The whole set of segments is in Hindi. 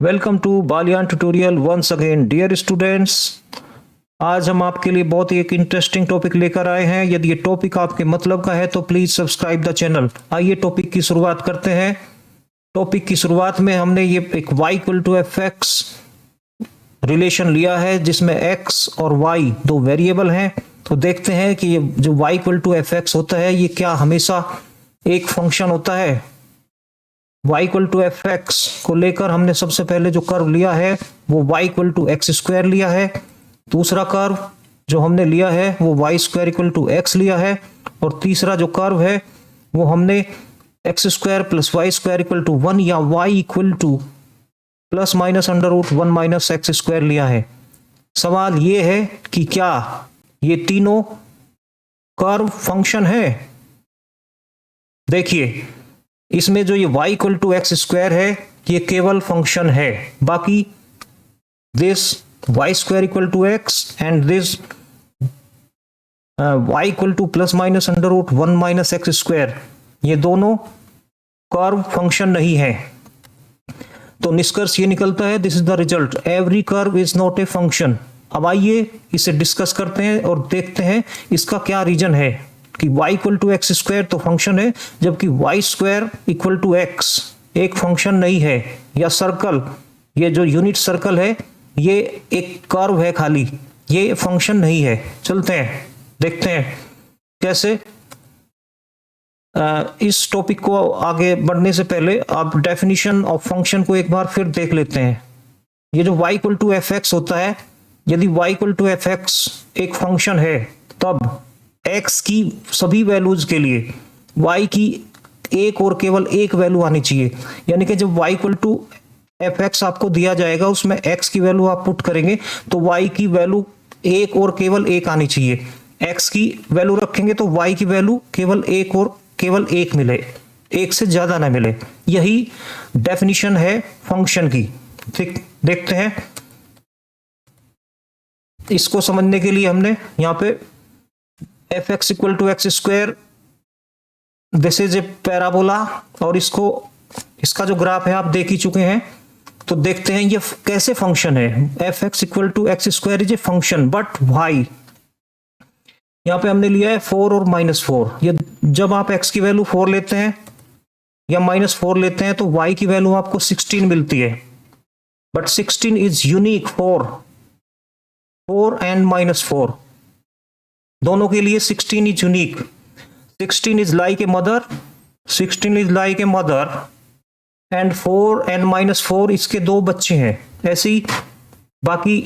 Welcome to Baliyan tutorial once again dear students. आज हम आपके लिए बहुत ही एक इंटरेस्टिंग टॉपिक लेकर आए हैं। यदि ये टॉपिक आपके मतलब का है तो प्लीज सब्सक्राइब द चैनल। आइए टॉपिक की शुरुआत करते हैं। टॉपिक की शुरुआत में हमने ये एक y equal to F X relation लिया है जिसमें x और y दो वेरिएबल हैं। तो देखते हैं कि ये जो y equal to F X होता है ये क्या हमेशा एक फंक्शन होता है। y equal to F X को लेकर हमने सबसे पहले जो कर्व लिया है वो y equal to X square लिया है। दूसरा कर्व जो हमने लिया है वो y square equal to X लिया है। और तीसरा जो कर्व है वो हमने X square plus Y square equal to 1 या y equal to plus minus under root 1 minus X square लिया है। सवाल ये है कि क्या ये तीनों कर्व फंक्शन है। देखिए इसमें जो ये y equal to X square है ये केवल फंक्शन है, बाकी this y square equal to X and this y equal to plus minus under root 1 minus X square ये दोनों कर्व फंक्शन नहीं है। तो निष्कर्ष ये निकलता है, this is the result, every curve is not a function. अब आइए इसे डिस्कस करते हैं और देखते हैं इसका क्या रीजन है कि y equal to X square तो फंक्शन है जबकि y square equal to X एक फंक्शन नहीं है। या सर्कल, ये जो यूनिट सर्कल है ये एक कर्व है खाली, ये फंक्शन नहीं है। चलते हैं देखते हैं कैसे। इस टॉपिक को आगे बढ़ने से पहले आप डेफिनेशन ऑफ फंक्शन को एक बार फिर देख लेते हैं। ये जो y equal to F X होता है, यदि y equal to F X एक फंक्शन है तब x की सभी वैल्यूज के लिए y की एक और केवल एक वैल्यू आनी चाहिए। यानी कि जब y equal to F X आपको दिया जाएगा उसमें x की वैल्यू आप पुट करेंगे तो y की वैल्यू एक और केवल एक आनी चाहिए। x की वैल्यू रखेंगे तो y की वैल्यू केवल एक और केवल एक मिले, एक से ज्यादा ना मिले। यही डेफिनेशन है फंक्शन की। ठीक, देखते हैं। इसको समझने के लिए हमने यहाँ पे F X equal to X square, this is a parabola, और इसका जो ग्राफ है आप देख ही चुके हैं। तो देखते हैं ये कैसे फंक्शन है। F X equal to X square is a function but Y, यहाँ पे हमने लिया है 4 और -4। ये जब आप x की वैल्यू 4 लेते हैं या -4 लेते हैं तो y की वैल्यू आपको 16 मिलती है। But 16 is unique for 4 and -4, दोनों के लिए 16 is unique. 16 is like a mother, 16 is like a mother and 4 and -4 इसके दो बच्चे हैं। ऐसे ही बाकी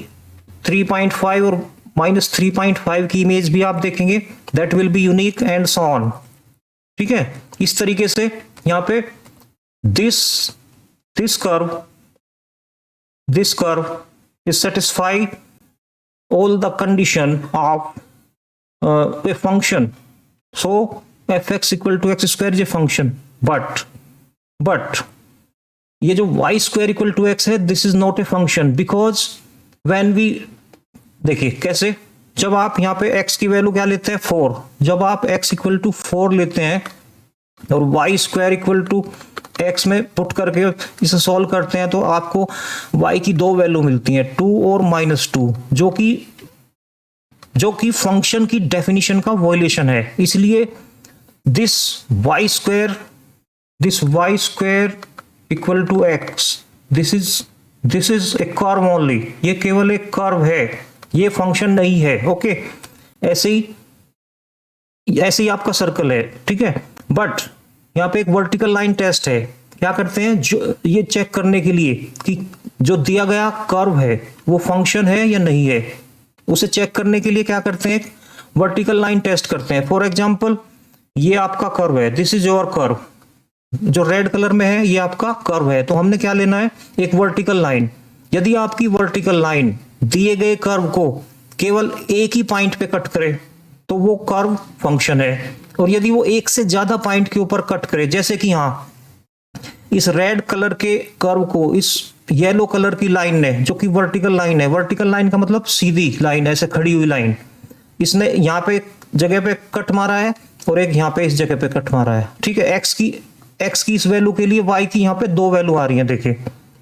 3.5 और -3.5 की इमेज भी आप देखेंगे, that will be unique and so on. ठीक है, इस तरीके से यहां पे this curve is satisfy all the condition of a function, so fx equal to x square is a function, but ये जो y square equal to x है this is not a function because when we, देखिए कैसे, जब आप यहाँ पे x की वैल्यू क्या लेते हैं 4, जब आप x equal to 4 लेते हैं और y square equal to x में पुट करके इसे सॉल्व करते हैं तो आपको y की दो वैल्यू मिलती हैं 2 और -2, जो कि फंक्शन की डेफिनेशन का वॉयलेशन है। इसलिए this y square equal to X, this is a curve only, ये केवल एक कर्व है, ये फंक्शन नहीं है। ओके, ऐसे ही आपका सर्कल है। ठीक है, बट यहाँ पे एक वर्टिकल लाइन टेस्ट है। क्या करते हैं, जो ये चेक करने के लिए कि जो दिया गया कर्व है वो फंक्शन है या नहीं है, उसे चेक करने के लिए क्या करते हैं, वर्टिकल लाइन टेस्ट करते हैं। फॉर एग्जांपल ये आपका कर्व है, दिस इज योर कर्व, जो रेड कलर में है ये आपका कर्व है। तो हमने क्या लेना है, एक वर्टिकल लाइन। यदि आपकी वर्टिकल लाइन दिए गए कर्व को केवल एक ही पॉइंट पे कट करे तो वो कर्व फंक्शन है, और यदि वो एक से ज्यादा पॉइंट के ऊपर कट करे, जैसे कि यहाँ इस रेड कलर के कर्व को इस येलो कलर की लाइन ने, जो कि वर्टिकल लाइन है, वर्टिकल लाइन का मतलब सीधी लाइन, ऐसे खड़ी हुई लाइन, इसने यहाँ पे एक जगह पे कट मारा है और एक यहाँ पे इस जगह पे कट मारा है। ठीक है, एक्स की इस वैल्यू के लिए y की यहाँ पे दो वैल्यू आ रही है। देखिए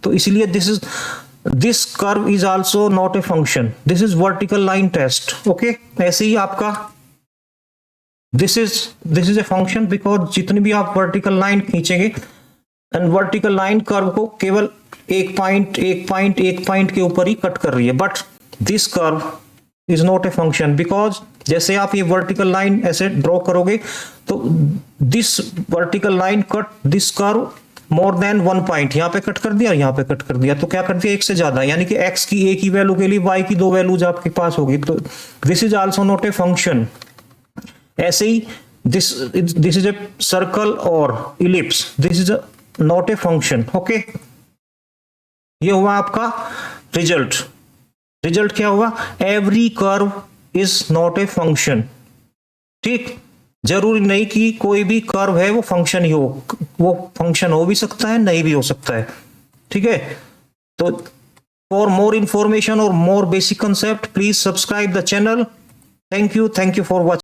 तो इसलिए this curve is also not a function, this is vertical line test. Okay, ऐसे ही आपका this is a function, because जितनी भी आप वर्टिकल लाइन खींचेंगे एंड वर्टिकल लाइन कर्व को केवल एक पॉइंट के ऊपर ही कट कर रही है, but this curve is not a function, because जैसे आप ये वर्टिकल लाइन ऐसे ड्रॉ करोगे तो this vertical line cut this curve more than one point, यहाँ पे कट कर दिया, यहाँ पे कट कर दिया, तो क्या कर दिया, एक से ज्यादा, यानी कि x की एक ही वैल्यू के लिए y की दो वैल्यूज आपके पास होगी, तो this is also not a function. ऐसे ही दिस इज ए सर्कल और ellipse, this is not a function. Okay, ये हुआ आपका रिजल्ट क्या हुआ, every curve is not a function. ठीक, जरूरी नहीं कि कोई भी कर्व है वो फंक्शन ही हो, वो फंक्शन हो भी सकता है, नहीं भी हो सकता है। ठीक है, तो फॉर मोर इंफॉर्मेशन और मोर basic concept please subscribe the channel. Thank you for watching.